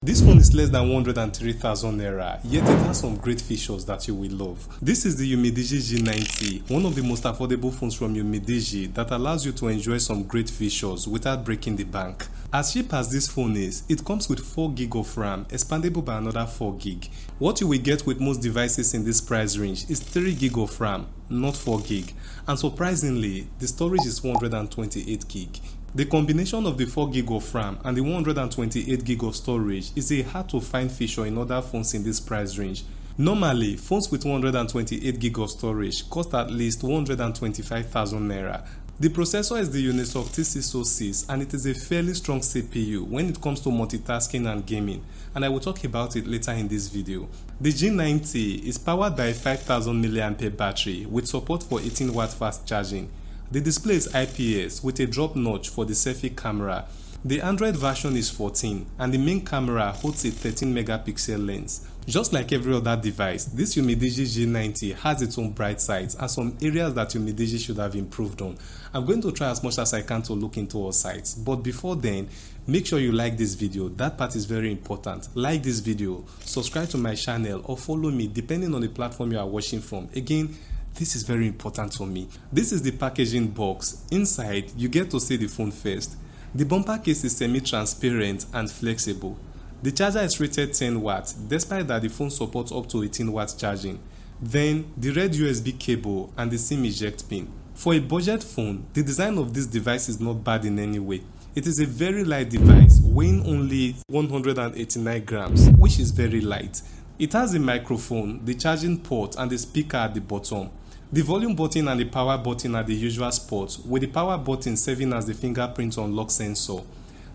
This phone is less than 103,000 naira, yet it has some great features that you will love. This is the Umidigi G9T, one of the most affordable phones from Umidigi that allows you to enjoy some great features without breaking the bank. As cheap as this phone is, it comes with 4GB of RAM, expandable by another 4GB. What you will get with most devices in this price range is 3GB of RAM, not 4GB, and surprisingly, the storage is 128GB. The combination of the 4GB of RAM and the 128GB of storage is a hard to find feature in other phones in this price range. Normally, phones with 128GB of storage cost at least 125,000 naira. The processor is the UNISOC T606 and it is a fairly strong CPU when it comes to multitasking and gaming, and I will talk about it later in this video. The G9T is powered by a 5000 mAh battery with support for 18W fast charging. The display is IPS with a drop notch for the selfie camera. The Android version is 14 and the main camera holds a 13MP lens. Just like every other device, this Umidigi G9T has its own bright sides and some areas that Umidigi should have improved on. I'm going to try as much as I can to look into all sides, but before then, make sure you like this video. That part is very important. Like this video, subscribe to my channel or follow me depending on the platform you are watching from. Again, this is very important for me. This is the packaging box. Inside, you get to see the phone first. The bumper case is semi-transparent and flexible. The charger is rated 10W, despite that the phone supports up to 18W charging. Then, the red USB cable and the SIM eject pin. For a budget phone, the design of this device is not bad in any way. It is a very light device, weighing only 189 grams, which is very light. It has a microphone, the charging port and the speaker at the bottom. The volume button and the power button are the usual spots, with the power button serving as the fingerprint unlock sensor.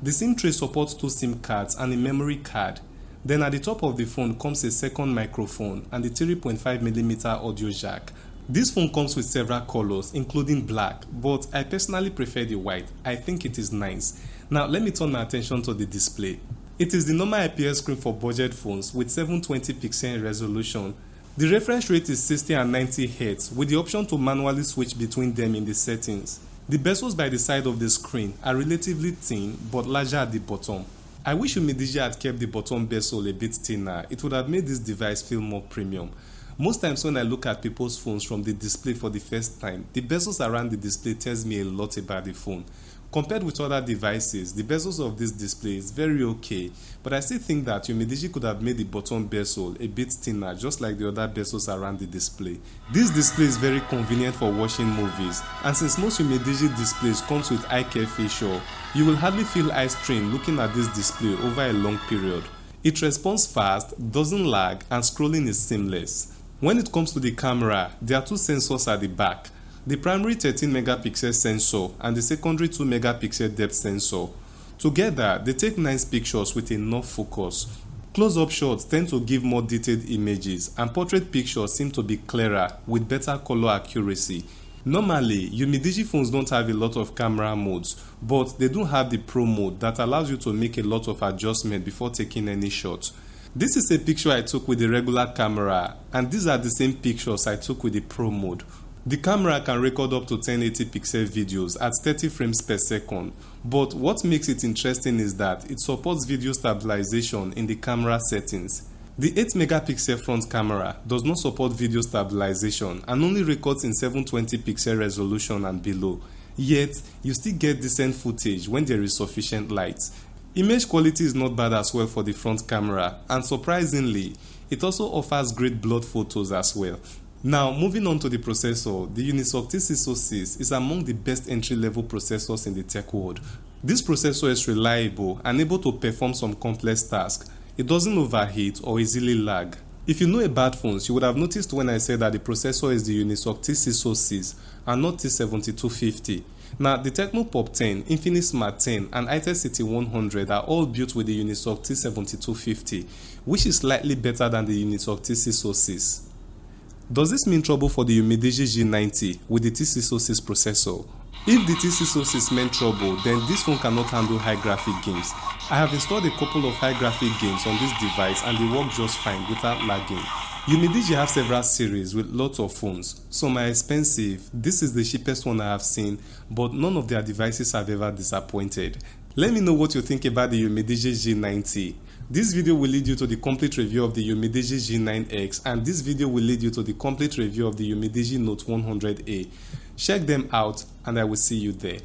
The SIM tray supports 2 SIM cards and a memory card. Then at the top of the phone comes a second microphone and the 3.5mm audio jack. This phone comes with several colors, including black, but I personally prefer the white. I think it is nice. Now let me turn my attention to the display. It is the normal IPS screen for budget phones with 720p resolution. The refresh rate is 60 and 90Hz with the option to manually switch between them in the settings. The bezels by the side of the screen are relatively thin but larger at the bottom. I wish Umidigi had kept the bottom bezel a bit thinner. It would have made this device feel more premium. Most times when I look at people's phones from the display for the first time, the bezels around the display tells me a lot about the phone. Compared with other devices, the bezels of this display is very okay, but I still think that Umidigi could have made the bottom bezel a bit thinner, just like the other bezels around the display. This display is very convenient for watching movies, and since most Umidigi displays comes with eye care feature, you will hardly feel eye strain looking at this display over a long period. It responds fast, doesn't lag, and scrolling is seamless. When it comes to the camera, there are 2 sensors at the back. The primary 13MP sensor and the secondary 2MP depth sensor. Together, they take nice pictures with enough focus. Close-up shots tend to give more detailed images, and portrait pictures seem to be clearer with better color accuracy. Normally, Umidigi phones don't have a lot of camera modes, but they do have the Pro mode that allows you to make a lot of adjustments before taking any shot. This is a picture I took with the regular camera, and these are the same pictures I took with the Pro mode. The camera can record up to 1080p videos at 30 frames per second, but what makes it interesting is that it supports video stabilization in the camera settings. The 8MP front camera does not support video stabilization and only records in 720p resolution and below, yet you still get decent footage when there is sufficient light. Image quality is not bad as well for the front camera, and surprisingly, it also offers great blurred photos as well. Now, moving on to the processor, the UNISOC T606 is among the best entry-level processors in the tech world. This processor is reliable and able to perform some complex tasks. It doesn't overheat or easily lag. If you know about phones, you would have noticed when I said that the processor is the UNISOC T606 and not T7250. Now, the Tecno Pop 10, Infinix Smart 10 and itel City 100 are all built with the UNISOC T7250, which is slightly better than the UNISOC T606. Does this mean trouble for the Umidigi G9T with the T606 processor? If the T606 meant trouble, then this phone cannot handle high graphic games. I have installed a couple of high graphic games on this device and they work just fine without lagging. Umidigi have several series with lots of phones. Some are expensive, this is the cheapest one I have seen, but none of their devices have ever disappointed. Let me know what you think about the Umidigi G9T. This video will lead you to the complete review of the Umidigi G9X, and this video will lead you to the complete review of the Umidigi Note 100A. Check them out and I will see you there.